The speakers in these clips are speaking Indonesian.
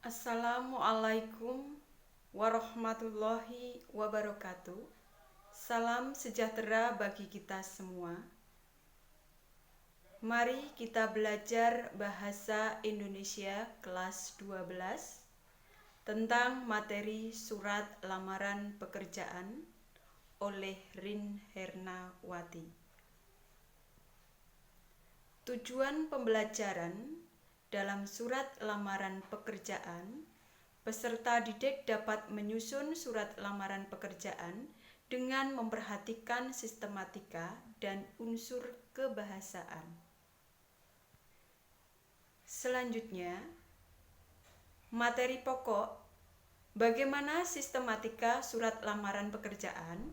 Assalamualaikum warahmatullahi wabarakatuh. Salam sejahtera bagi kita semua. Mari kita belajar bahasa Indonesia kelas 12 tentang materi surat lamaran pekerjaan oleh Rin Hernawati. Tujuan pembelajaran dalam surat lamaran pekerjaan, peserta didik dapat menyusun surat lamaran pekerjaan dengan memperhatikan sistematika dan unsur kebahasaan. Selanjutnya, materi pokok, bagaimana sistematika surat lamaran pekerjaan.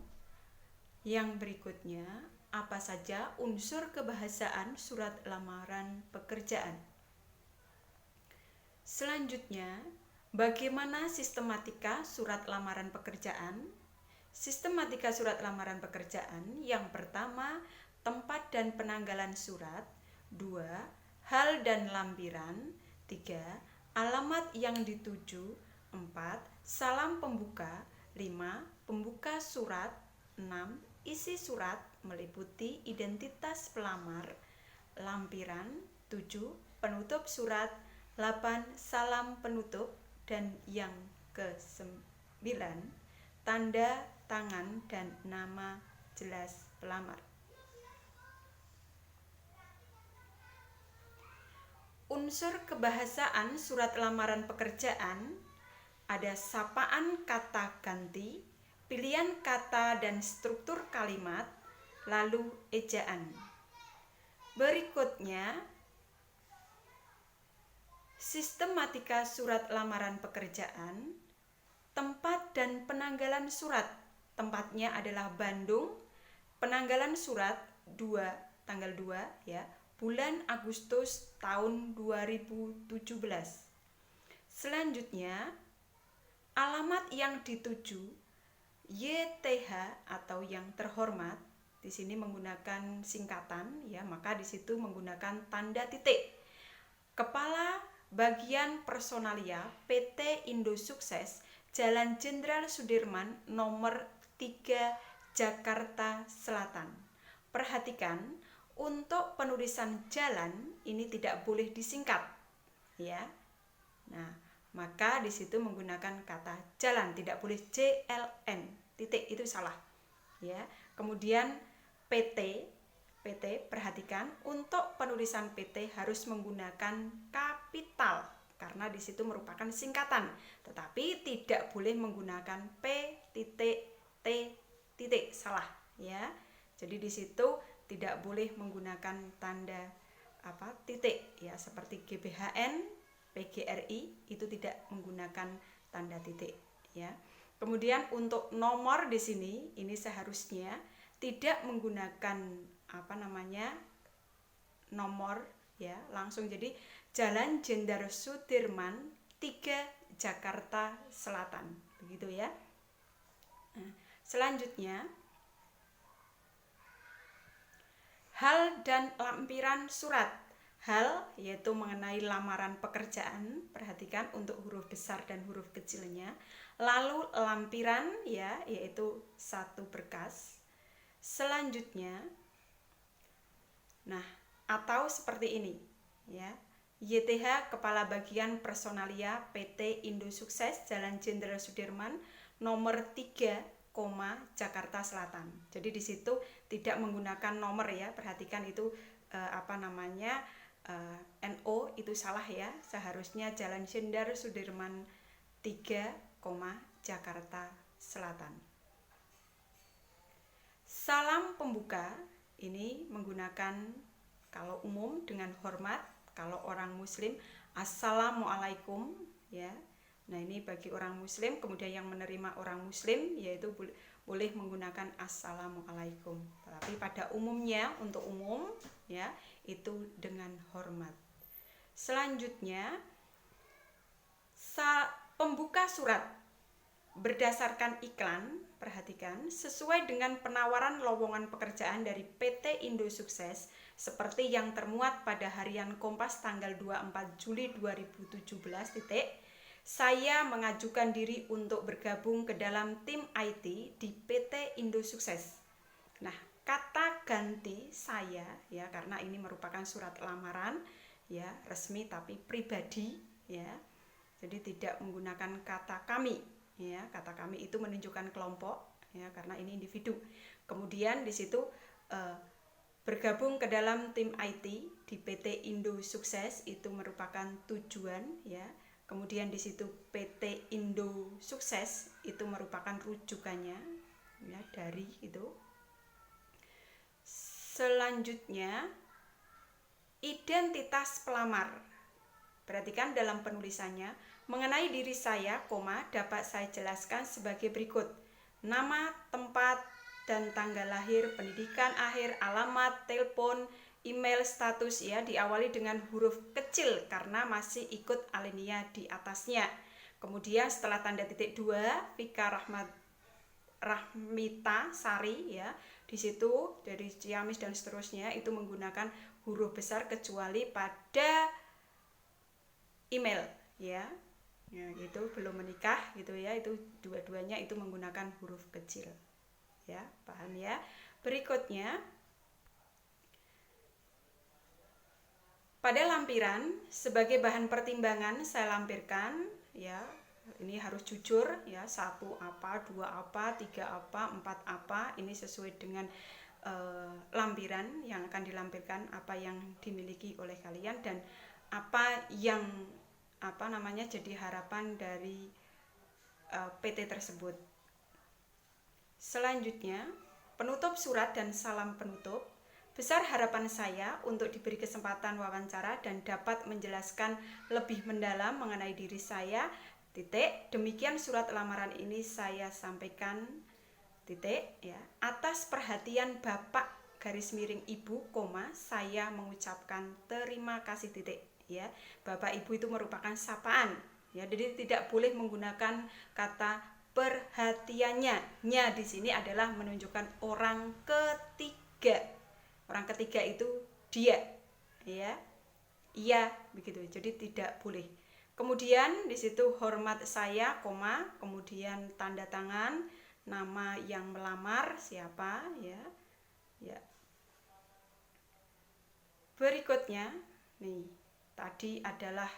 Yang berikutnya, apa saja unsur kebahasaan surat lamaran pekerjaan. Selanjutnya, bagaimana sistematika surat lamaran pekerjaan? Sistematika surat lamaran pekerjaan, yang pertama, tempat dan penanggalan surat. 2. Hal dan lampiran. 3. Alamat yang dituju. 4. Salam pembuka. 5. Pembuka surat. 6. Isi surat meliputi identitas pelamar, lampiran. 7. Penutup surat. 8. Salam penutup. Dan yang ke-9, tanda tangan dan nama jelas pelamar. Unsur kebahasaan surat lamaran pekerjaan ada sapaan kata ganti, pilihan kata dan struktur kalimat, lalu ejaan. Berikutnya, sistematika surat lamaran pekerjaan, tempat dan penanggalan surat. Tempatnya adalah Bandung, penanggalan surat tanggal 2 ya, bulan Agustus tahun 2017. Selanjutnya, alamat yang dituju, YTH atau yang terhormat. Di sini menggunakan singkatan ya, maka di situ menggunakan tanda titik. Kepala Bagian Personalia PT Indo Sukses, Jalan Jenderal Sudirman nomor 3 Jakarta Selatan. Perhatikan, untuk penulisan jalan ini tidak boleh disingkat ya. Nah, maka di situ menggunakan kata jalan, tidak boleh JLN, titik, itu salah ya. Kemudian PT, perhatikan, untuk penulisan PT harus menggunakan kapital karena di situ merupakan singkatan, tetapi tidak boleh menggunakan P.T. salah ya. Jadi di situ tidak boleh menggunakan tanda titik ya, seperti GBHN, PGRI itu tidak menggunakan tanda titik ya. Kemudian untuk nomor di sini ini seharusnya tidak menggunakan nomor ya, langsung jadi Jalan Jenderal Sudirman 3 Jakarta Selatan, begitu ya. Nah, selanjutnya, hal dan lampiran surat. Hal yaitu mengenai lamaran pekerjaan, perhatikan untuk huruf besar dan huruf kecilnya. Lalu lampiran ya, yaitu satu berkas. Selanjutnya, nah, atau seperti ini ya. YTH Kepala Bagian Personalia PT Indo Sukses, Jalan Jenderal Sudirman nomor 3, Jakarta Selatan. Jadi di situ tidak menggunakan nomor ya. Perhatikan itu NO itu salah ya. Seharusnya Jalan Jenderal Sudirman 3, Jakarta Selatan. Salam pembuka ini menggunakan kalau umum dengan hormat, kalau orang muslim Assalamualaikum ya. Nah, ini bagi orang muslim, kemudian yang menerima orang muslim yaitu boleh menggunakan Assalamualaikum. Tapi pada umumnya, untuk umum ya, itu dengan hormat. Selanjutnya, pembuka surat berdasarkan iklan, perhatikan, sesuai dengan penawaran lowongan pekerjaan dari PT Indo Sukses seperti yang termuat pada harian Kompas tanggal 24 Juli 2017 titik. Saya mengajukan diri untuk bergabung ke dalam tim IT di PT Indo Sukses. Nah, kata ganti saya ya, karena ini merupakan surat lamaran ya, resmi tapi pribadi ya. Jadi tidak menggunakan kata kami ya. Kata kami itu menunjukkan kelompok ya, karena ini individu. Kemudian di situ bergabung ke dalam tim IT di PT Indo Sukses itu merupakan tujuan ya. Kemudian di situ PT Indo Sukses itu merupakan rujukannya ya, dari itu. Selanjutnya identitas pelamar. Perhatikan dalam penulisannya, mengenai diri saya, dapat saya jelaskan sebagai berikut. Nama, tempat, dan tanggal lahir, pendidikan akhir, alamat, telepon, email, status ya, diawali dengan huruf kecil karena masih ikut alinea di atasnya. Kemudian setelah tanda titik 2, Vika Rahmita Sari ya. Di situ dari Ciamis dan seterusnya itu menggunakan huruf besar kecuali pada email ya. Ya, itu belum menikah gitu ya, itu dua-duanya itu menggunakan huruf kecil. Ya, paham ya? Berikutnya pada lampiran sebagai bahan pertimbangan saya lampirkan ya, ini harus jujur ya, 1 apa, 2 apa, 3 apa, 4 apa, ini sesuai dengan lampiran yang akan dilampirkan, apa yang dimiliki oleh kalian dan apa yang jadi harapan dari PT tersebut. Selanjutnya, penutup surat dan salam penutup. Besar harapan saya untuk diberi kesempatan wawancara dan dapat menjelaskan lebih mendalam mengenai diri saya. Demikian surat lamaran ini saya sampaikan. Ya. Atas perhatian Bapak _Ibu, saya mengucapkan terima kasih. Ya. Bapak Ibu itu merupakan sapaan. Ya, jadi tidak boleh menggunakan kata perhatiannya. Nya di sini adalah menunjukkan orang ketiga. Orang ketiga itu dia, ya, iya, begitu. Jadi tidak boleh. Kemudian di situ hormat saya, kemudian tanda tangan, nama yang melamar siapa, ya, ya. Berikutnya, nih, tadi adalah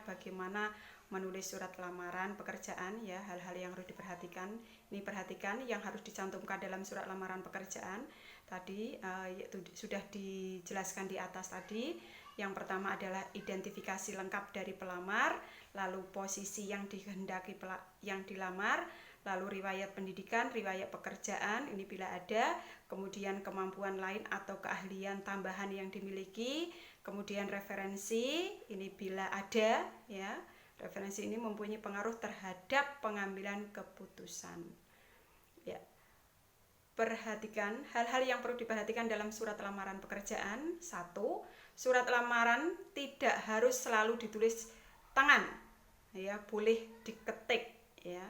bagaimana menulis surat lamaran pekerjaan ya, hal-hal yang harus diperhatikan. Ini perhatikan yang harus dicantumkan dalam surat lamaran pekerjaan. Tadi yaitu sudah dijelaskan di atas tadi. Yang pertama adalah identifikasi lengkap dari pelamar, lalu posisi yang dikehendaki yang dilamar, lalu riwayat pendidikan, riwayat pekerjaan ini bila ada, kemudian kemampuan lain atau keahlian tambahan yang dimiliki, kemudian referensi ini bila ada ya. Referensi ini mempunyai pengaruh terhadap pengambilan keputusan. Ya. Perhatikan hal-hal yang perlu diperhatikan dalam surat lamaran pekerjaan. 1. Surat lamaran tidak harus selalu ditulis tangan. Ya, boleh diketik ya.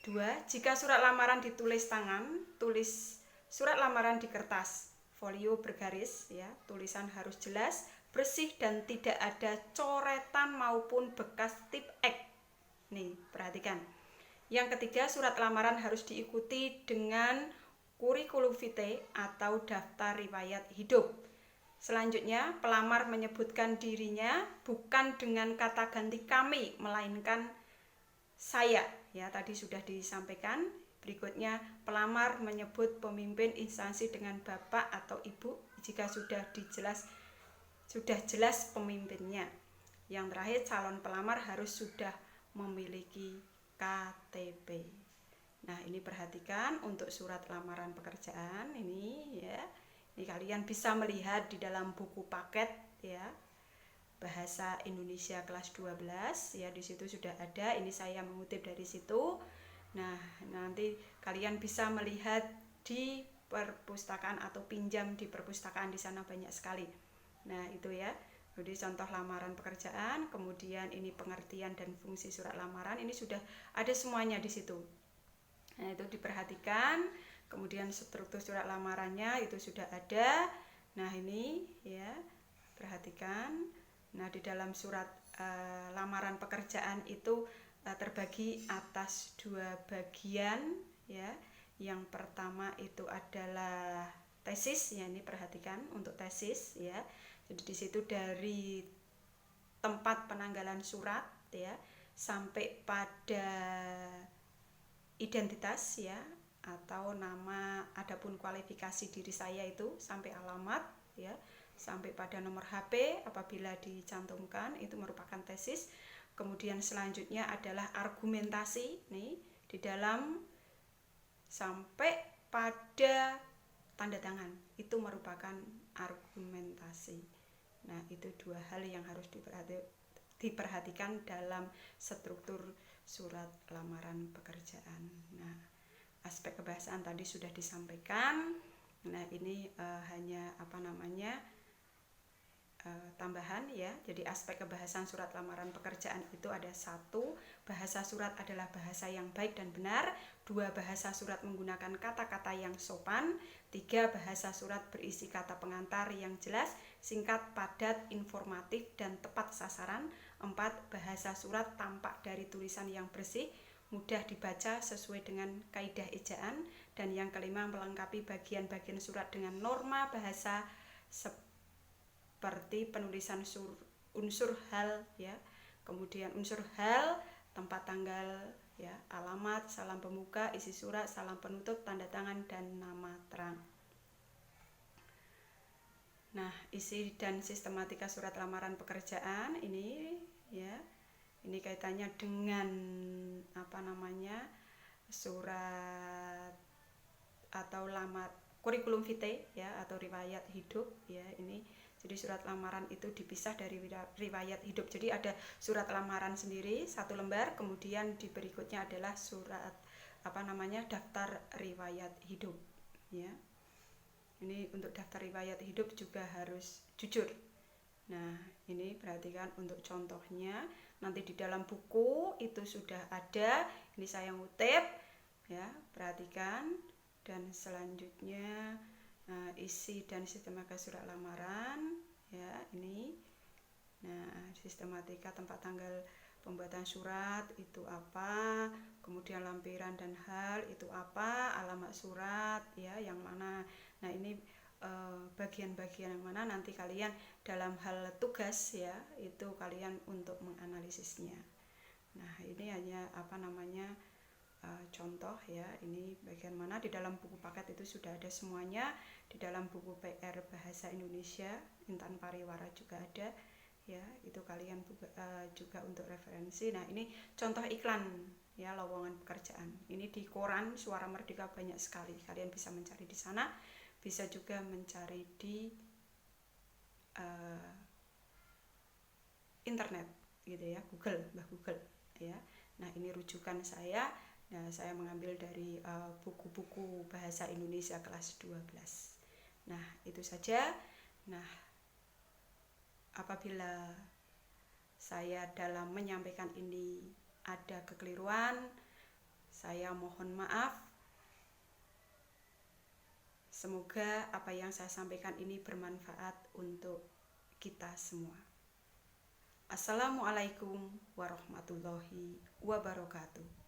2. Jika surat lamaran ditulis tangan, tulis surat lamaran di kertas, folio bergaris ya. Tulisan harus jelas, bersih dan tidak ada coretan maupun bekas tip X. Nih, perhatikan. Yang ketiga, surat lamaran harus diikuti dengan kurikulum vitae atau daftar riwayat hidup. Selanjutnya, pelamar menyebutkan dirinya bukan dengan kata ganti kami, melainkan saya. Ya, tadi sudah disampaikan. Berikutnya, pelamar menyebut pemimpin instansi dengan bapak atau ibu jika sudah jelas pemimpinnya. Yang terakhir, calon pelamar harus sudah memiliki KTP. Nah, ini perhatikan untuk surat lamaran pekerjaan ini ya. Ini kalian bisa melihat di dalam buku paket ya. Bahasa Indonesia kelas 12 ya, di situ sudah ada. Ini saya mengutip dari situ. Nah, nanti kalian bisa melihat di perpustakaan atau pinjam di perpustakaan, di sana banyak sekali. Nah, itu ya. Jadi contoh lamaran pekerjaan, kemudian ini pengertian dan fungsi surat lamaran, ini sudah ada semuanya di situ. Nah, itu diperhatikan. Kemudian struktur surat lamarannya itu sudah ada. Nah, ini ya, perhatikan. Nah, di dalam surat lamaran pekerjaan itu terbagi atas 2 bagian ya. Yang pertama itu adalah tesis ya, ini perhatikan untuk tesis ya. Jadi di situ dari tempat penanggalan surat ya sampai pada identitas ya atau nama, adapun kualifikasi diri saya itu sampai alamat ya, sampai pada nomor HP apabila dicantumkan, itu merupakan tesis. Kemudian selanjutnya adalah argumentasi nih di dalam sampai pada tanda tangan, itu merupakan argumentasi. Nah, itu 2 hal yang harus diperhatikan dalam struktur surat lamaran pekerjaan. Nah, aspek kebahasaan tadi sudah disampaikan. Nah, ini hanya tambahan ya. Jadi aspek kebahasan surat lamaran pekerjaan itu ada 1, bahasa surat adalah bahasa yang baik dan benar. 2, bahasa surat menggunakan kata-kata yang sopan. 3, bahasa surat berisi kata pengantar yang jelas, singkat, padat, informatif, dan tepat sasaran. 4, bahasa surat tampak dari tulisan yang bersih, mudah dibaca sesuai dengan kaidah ejaan. Dan yang kelima, melengkapi bagian-bagian surat dengan norma bahasa seperti penulisan unsur hal ya, kemudian unsur hal, tempat tanggal ya, alamat, salam pembuka, isi surat, salam penutup, tanda tangan, dan nama terang. Nah, isi dan sistematika surat lamaran pekerjaan ini ya, ini kaitannya dengan surat atau kurikulum vitae ya, atau riwayat hidup ya. Ini jadi surat lamaran itu dipisah dari riwayat hidup. Jadi ada surat lamaran sendiri 1 lembar, kemudian di berikutnya adalah surat daftar riwayat hidup ya. Ini untuk daftar riwayat hidup juga harus jujur. Nah, ini perhatikan untuk contohnya, nanti di dalam buku itu sudah ada. Ini saya ngutip ya, perhatikan. Dan selanjutnya isi dan sistematika surat lamaran ya, ini. Nah, sistematika tempat tanggal pembuatan surat itu apa, kemudian lampiran dan hal itu apa, alamat surat ya yang mana. Nah, ini bagian-bagian yang mana nanti kalian dalam hal tugas ya, itu kalian untuk menganalisisnya. Nah, ini hanya contoh ya, ini bagian mana di dalam buku paket itu sudah ada semuanya. Di dalam buku PR Bahasa Indonesia Intan Pariwara juga ada ya, itu kalian juga untuk referensi. Nah, ini contoh iklan ya, lowongan pekerjaan. Ini di koran Suara Merdeka banyak sekali, kalian bisa mencari di sana, bisa juga mencari di internet gitu ya, Google ya. Nah, ini rujukan saya. Nah, saya mengambil dari buku-buku bahasa Indonesia kelas 12. Nah, itu saja. Nah, apabila saya dalam menyampaikan ini ada kekeliruan, saya mohon maaf. Semoga apa yang saya sampaikan ini bermanfaat untuk kita semua. Assalamualaikum warahmatullahi wabarakatuh.